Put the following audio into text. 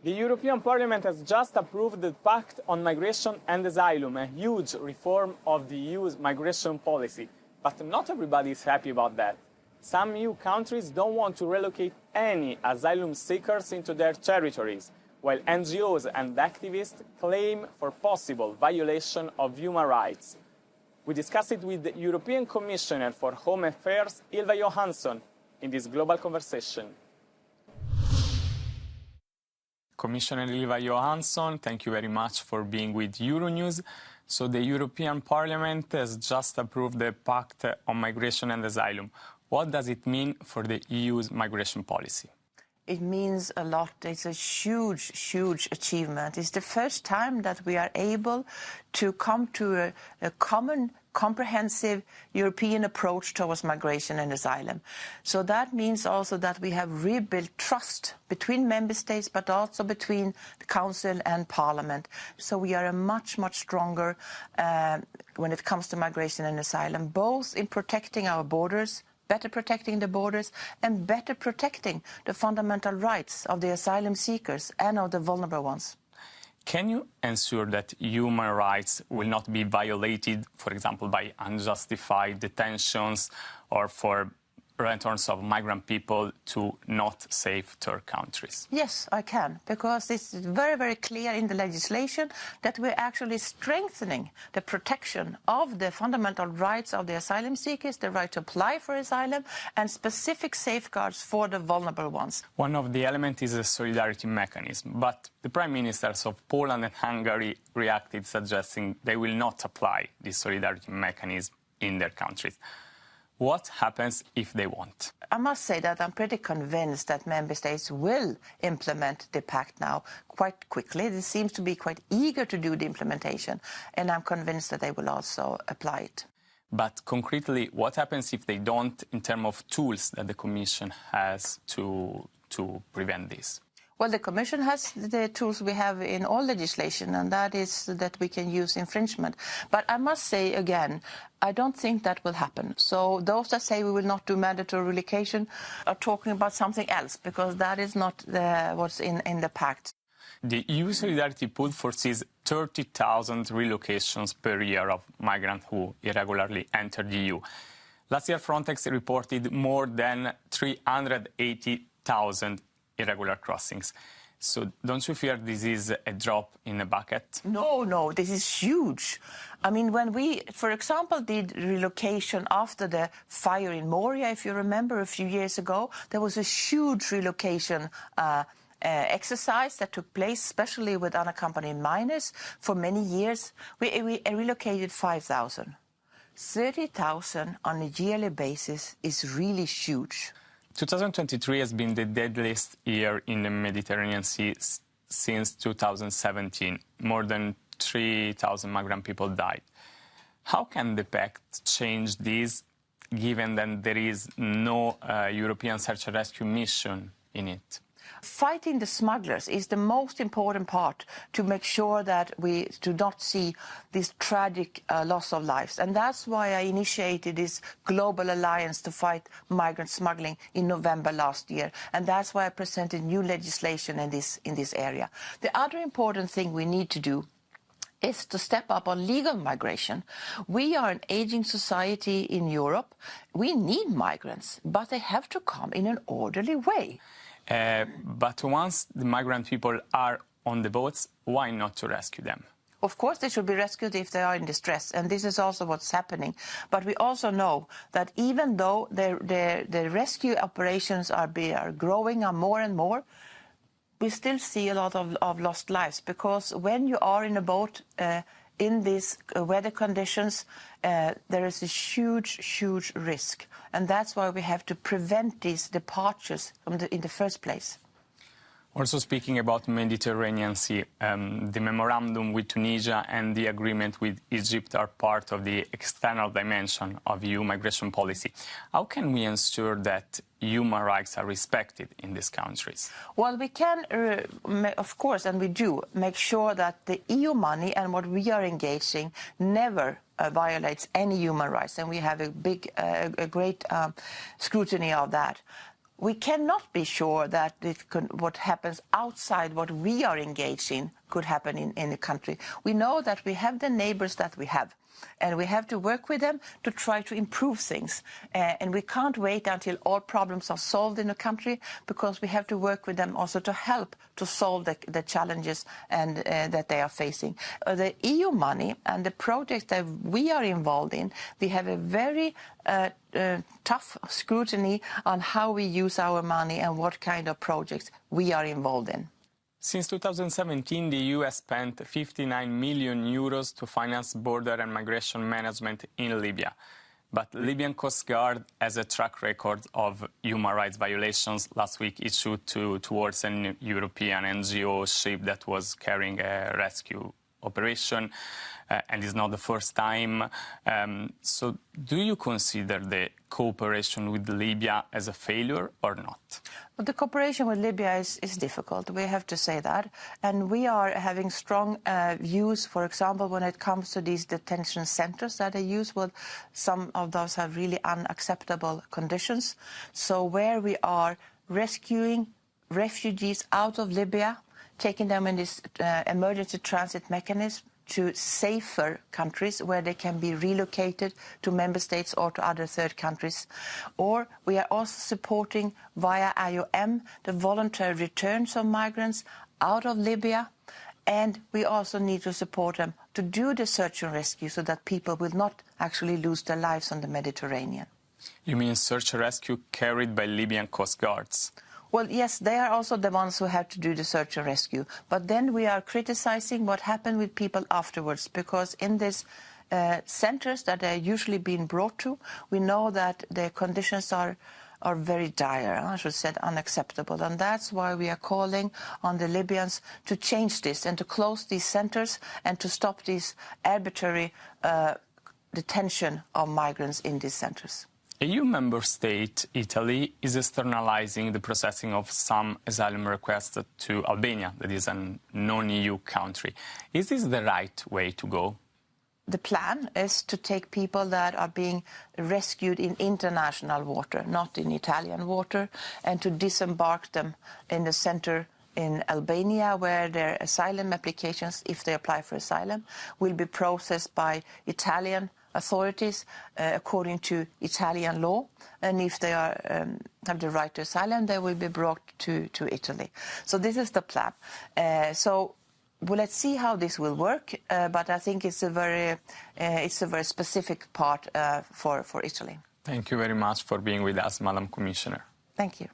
The European Parliament has just approved the Pact on Migration and Asylum, a huge reform of the EU's migration policy. But not everybody is happy about that. Some EU countries don't want to relocate any asylum seekers into their territories, while NGOs and activists claim for possible violation of human rights. We discussed it with the European Commissioner for Home Affairs, Ylva Johansson, in this global conversation. Commissioner Ylva Johansson, thank you very much for being with Euronews. So the European Parliament has just approved the Pact on Migration and Asylum. What does it mean for the EU's migration policy? It means a lot. It's a huge, huge achievement. It's the first time that we are able to come to a common, comprehensive European approach towards migration and asylum. So that means also that we have rebuilt trust between member states, but also between the Council and Parliament. So we are a much, much stronger when it comes to migration and asylum, both in protecting our borders, better protecting the borders, and better protecting the fundamental rights of the asylum seekers and of the vulnerable ones. Can you ensure that human rights will not be violated, for example, by unjustified detentions or for returns of migrant people to not safe third countries? Yes, I can, because it's very, very clear in the legislation that we're actually strengthening the protection of the fundamental rights of the asylum seekers, the right to apply for asylum, and specific safeguards for the vulnerable ones. One of the elements is a solidarity mechanism, but the prime ministers of Poland and Hungary reacted, suggesting they will not apply this solidarity mechanism in their countries. What happens if they won't? I must say that I'm pretty convinced that member states will implement the pact now quite quickly. They seem to be quite eager to do the implementation, and I'm convinced that they will also apply it. But concretely, what happens if they don't in terms of tools that the Commission has to prevent this? Well, the Commission has the tools we have in all legislation, and that is that we can use infringement. But I must say again, I don't think that will happen. So those that say we will not do mandatory relocation are talking about something else, because that is not what's in the Pact. The EU Solidarity Pool foresees 30,000 relocations per year of migrants who irregularly enter the EU. Last year, Frontex reported more than 380,000 irregular crossings. So don't you fear this is a drop in the bucket? No, this is huge. I mean, when we, for example, did relocation after the fire in Moria, if you remember, a few years ago, there was a huge relocation exercise that took place, especially with unaccompanied minors, for many years. We relocated 5,000. 30,000 on a yearly basis is really huge. 2023 has been the deadliest year in the Mediterranean Sea since 2017. More than 3,000 migrant people died. How can the Pact change this, given that there is no European search and rescue mission in it? Fighting the smugglers is the most important part to make sure that we do not see this tragic loss of lives. And that's why I initiated this global alliance to fight migrant smuggling in November last year. And that's why I presented new legislation in this area. The other important thing we need to do is to step up on legal migration. We are an aging society in Europe. We need migrants, but they have to come in an orderly way. But once the migrant people are on the boats, why not to rescue them? Of course, they should be rescued if they are in distress, and this is also what's happening. But we also know that even though the rescue operations are growing more and more, we still see a lot of lost lives, because when you are in a boat in these weather conditions, there is a huge risk. And that's why we have to prevent these departures in the first place. Also speaking about Mediterranean Sea, the memorandum with Tunisia and the agreement with Egypt are part of the external dimension of EU migration policy. How can we ensure that human rights are respected in these countries? Well, we can, of course, and we do, make sure that the EU money and what we are engaging never violates any human rights, and we have a great scrutiny of that. we cannot be sure that what happens outside what we are engaged in could happen in the country. We know that we have the neighbors that we have, and we have to work with them to try to improve things. And we can't wait until all problems are solved in a country, because we have to work with them also to help to solve the challenges and that they are facing. The EU money and the projects that we are involved in, we have a very tough scrutiny on how we use our money and what kind of projects we are involved in. Since 2017, the EU has spent 59 million euros to finance border and migration management in Libya. But Libyan Coast Guard has a track record of human rights violations, last week issued towards an European NGO ship that was carrying a rescue operation, and it's not the first time. So do you consider the cooperation with Libya as a failure or not? Well, the cooperation with Libya is difficult, we have to say that. And we are having strong views, for example, when it comes to these detention centers that they use. Well, some of those have really unacceptable conditions. So where we are rescuing refugees out of Libya, taking them in this emergency transit mechanism to safer countries where they can be relocated to member states or to other third countries. Or we are also supporting via IOM the voluntary returns of migrants out of Libya. And we also need to support them to do the search and rescue so that people will not actually lose their lives on the Mediterranean. You mean search and rescue carried by Libyan Coast Guards? Well, yes, they are also the ones who have to do the search and rescue. But then we are criticizing what happened with people afterwards, because in these centers that they're usually being brought to, we know that the conditions are very dire, I should say unacceptable. And that's why we are calling on the Libyans to change this and to close these centers and to stop this arbitrary detention of migrants in these centers. A EU member state, Italy, is externalizing the processing of some asylum requests to Albania, that is a non-EU country. Is this the right way to go? The plan is to take people that are being rescued in international water, not in Italian water, and to disembark them in the center in Albania, where their asylum applications, if they apply for asylum, will be processed by Italian authorities according to Italian law, and if they have the right to asylum, they will be brought to Italy. So this is the plan. So well, let's see how this will work, but I think it's a very specific part for Italy. Thank you very much for being with us, Madam Commissioner. Thank you.